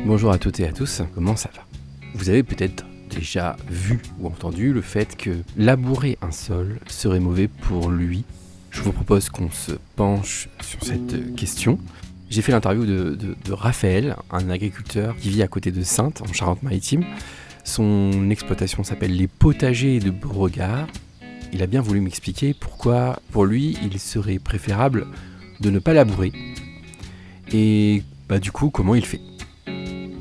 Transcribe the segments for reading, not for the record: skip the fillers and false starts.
Bonjour à toutes et à tous, comment ça va ? Vous avez peut-être déjà vu ou entendu le fait que labourer un sol serait mauvais pour lui. Je vous propose qu'on se penche sur cette question. J'ai fait l'interview de Raphaël, un agriculteur qui vit à côté de Saintes, en Charente-Maritime. Son exploitation s'appelle les potagers de Beauregard. Il a bien voulu m'expliquer pourquoi, pour lui, il serait préférable de ne pas labourer. Et du coup, comment il fait ?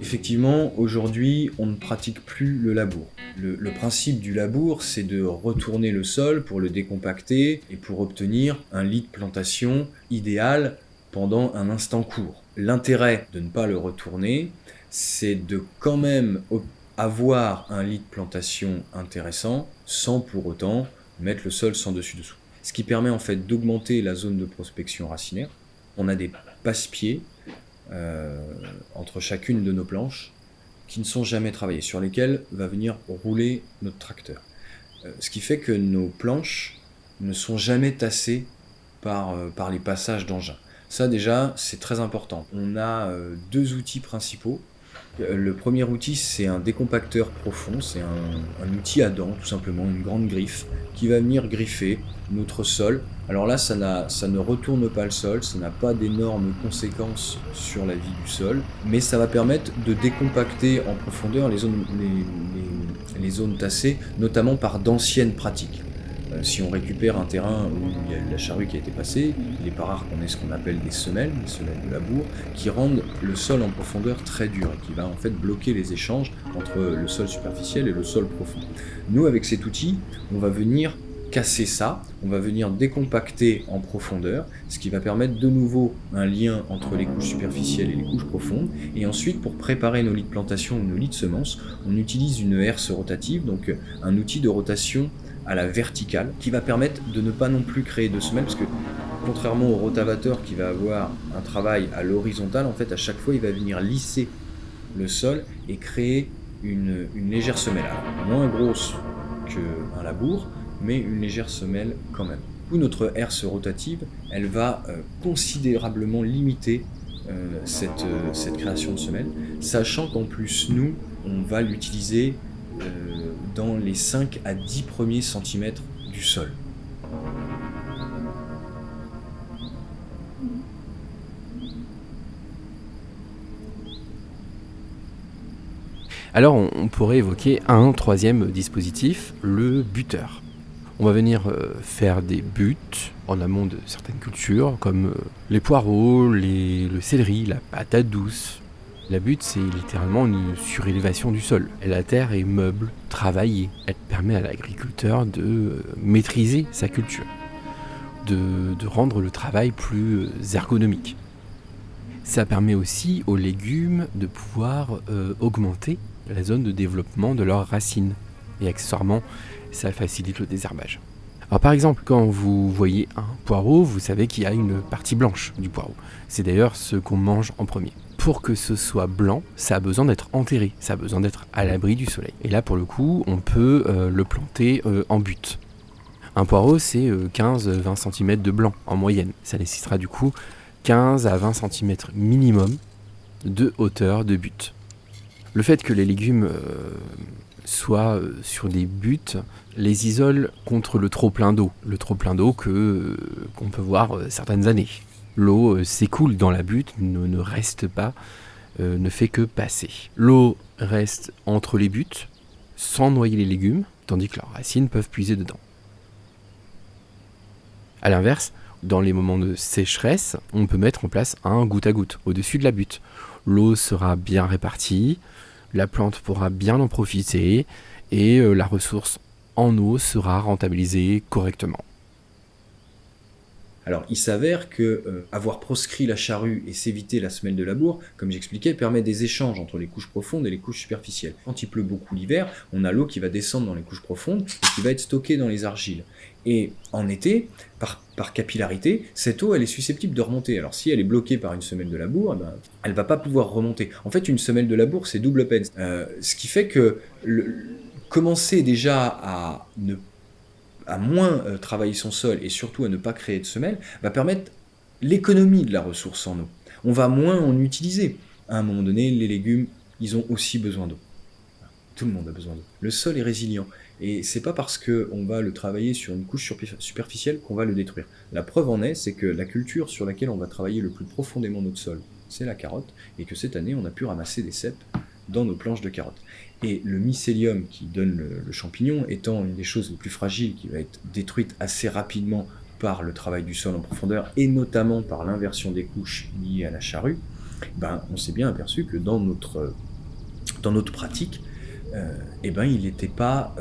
Effectivement, aujourd'hui, on ne pratique plus le labour. Le principe du labour, c'est de retourner le sol pour le décompacter et pour obtenir un lit de plantation idéal pendant un instant court. L'intérêt de ne pas le retourner, c'est de quand même avoir un lit de plantation intéressant sans pour autant mettre le sol sans dessus-dessous. Ce qui permet en fait d'augmenter la zone de prospection racinaire. On a des passe-pieds entre chacune de nos planches qui ne sont jamais travaillées, sur lesquelles va venir rouler notre tracteur. Ce qui fait que nos planches ne sont jamais tassées par les passages d'engins. Ça déjà, c'est très important. On a deux outils principaux. Le premier outil, c'est un décompacteur profond, c'est un outil à dents, tout simplement, une grande griffe, qui va venir griffer notre sol. Alors là, ça ne retourne pas le sol, ça n'a pas d'énormes conséquences sur la vie du sol, mais ça va permettre de décompacter en profondeur les zones tassées, notamment par d'anciennes pratiques. Si on récupère un terrain où il y a de la charrue qui a été passée, il n'est pas rare qu'on ait ce qu'on appelle des semelles de labour, qui rendent le sol en profondeur très dur et qui va en fait bloquer les échanges entre le sol superficiel et le sol profond. Nous, avec cet outil, on va venir casser ça, on va venir décompacter en profondeur, ce qui va permettre de nouveau un lien entre les couches superficielles et les couches profondes. Et ensuite, pour préparer nos lits de plantation ou nos lits de semences, on utilise une herse rotative, donc un outil de rotation à la verticale, qui va permettre de ne pas non plus créer de semelles, parce que contrairement au rotavateur qui va avoir un travail à l'horizontale, en fait à chaque fois il va venir lisser le sol et créer une légère semelle, alors moins grosse qu'un labour, mais une légère semelle quand même. Du coup, notre herse rotative, elle va considérablement limiter cette création de semelles, sachant qu'en plus nous, on va l'utiliser dans les 5 à 10 premiers centimètres du sol. Alors on pourrait évoquer un troisième dispositif, le buteur. On va venir faire des buts en amont de certaines cultures, comme les poireaux, le céleri, la patate douce. La butte, c'est littéralement une surélévation du sol. La terre est meuble, travaillée. Elle permet à l'agriculteur de maîtriser sa culture, de rendre le travail plus ergonomique. Ça permet aussi aux légumes de pouvoir augmenter la zone de développement de leurs racines. Et accessoirement, ça facilite le désherbage. Alors par exemple, quand vous voyez un poireau, vous savez qu'il y a une partie blanche du poireau. C'est d'ailleurs ce qu'on mange en premier. Pour que ce soit blanc, ça a besoin d'être enterré, ça a besoin d'être à l'abri du soleil. Et là, pour le coup, on peut le planter en butte. Un poireau, c'est 15-20 cm de blanc en moyenne. Ça nécessitera du coup 15 à 20 cm minimum de hauteur de butte. Le fait que les légumes soient sur des buttes les isole contre le trop-plein d'eau. Le trop-plein d'eau qu'on peut voir certaines années. L'eau s'écoule dans la butte, ne reste pas, ne fait que passer. L'eau reste entre les buttes, sans noyer les légumes, tandis que leurs racines peuvent puiser dedans. A l'inverse, dans les moments de sécheresse, on peut mettre en place un goutte à goutte au-dessus de la butte. L'eau sera bien répartie, la plante pourra bien en profiter et la ressource en eau sera rentabilisée correctement. Alors, il s'avère que avoir proscrit la charrue et s'éviter la semelle de labour, comme j'expliquais, permet des échanges entre les couches profondes et les couches superficielles. Quand il pleut beaucoup l'hiver, on a l'eau qui va descendre dans les couches profondes et qui va être stockée dans les argiles. Et en été, par capillarité, cette eau, elle est susceptible de remonter. Alors, si elle est bloquée par une semelle de labour, elle ne va pas pouvoir remonter. En fait, une semelle de labour, c'est double peine. Ce qui fait que commencer déjà à moins travailler son sol et surtout à ne pas créer de semelles, va permettre l'économie de la ressource en eau. On va moins en utiliser. À un moment donné, les légumes, ils ont aussi besoin d'eau. Tout le monde a besoin d'eau. Le sol est résilient. Et c'est pas parce qu'on va le travailler sur une couche superficielle qu'on va le détruire. La preuve en est, c'est que la culture sur laquelle on va travailler le plus profondément notre sol, c'est la carotte, et que cette année, on a pu ramasser des cèpes dans nos planches de carottes. Et le mycélium qui donne le champignon étant une des choses les plus fragiles qui va être détruite assez rapidement par le travail du sol en profondeur et notamment par l'inversion des couches liées à la charrue, on s'est bien aperçu que dans notre pratique, il n'était pas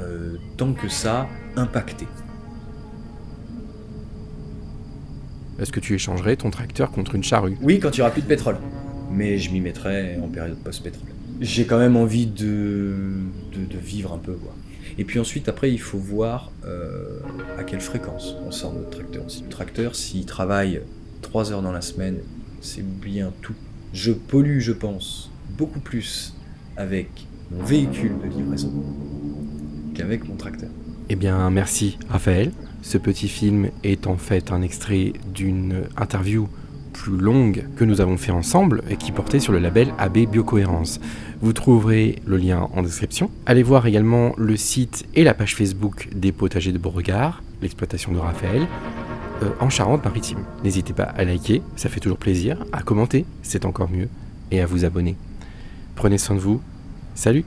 tant que ça impacté. Est-ce que tu échangerais ton tracteur contre une charrue? Oui, quand il n'y aura plus de pétrole. Mais je m'y mettrai en période post-pétrole. J'ai quand même envie de vivre un peu, quoi. Et puis ensuite, après, il faut voir à quelle fréquence on sort notre tracteur. Si le tracteur, s'il travaille 3 heures dans la semaine, c'est bien tout. Je pollue, je pense, beaucoup plus avec mon véhicule de livraison qu'avec mon tracteur. Eh bien, merci Raphaël. Ce petit film est en fait un extrait d'une interview plus longue que nous avons fait ensemble et qui portait sur le label AB Biocohérence. Vous trouverez le lien en description. Allez voir également le site et la page Facebook des potagers de Beauregard, l'exploitation de Raphaël, en Charente-Maritime. N'hésitez pas à liker, ça fait toujours plaisir, à commenter, c'est encore mieux, et à vous abonner. Prenez soin de vous. Salut!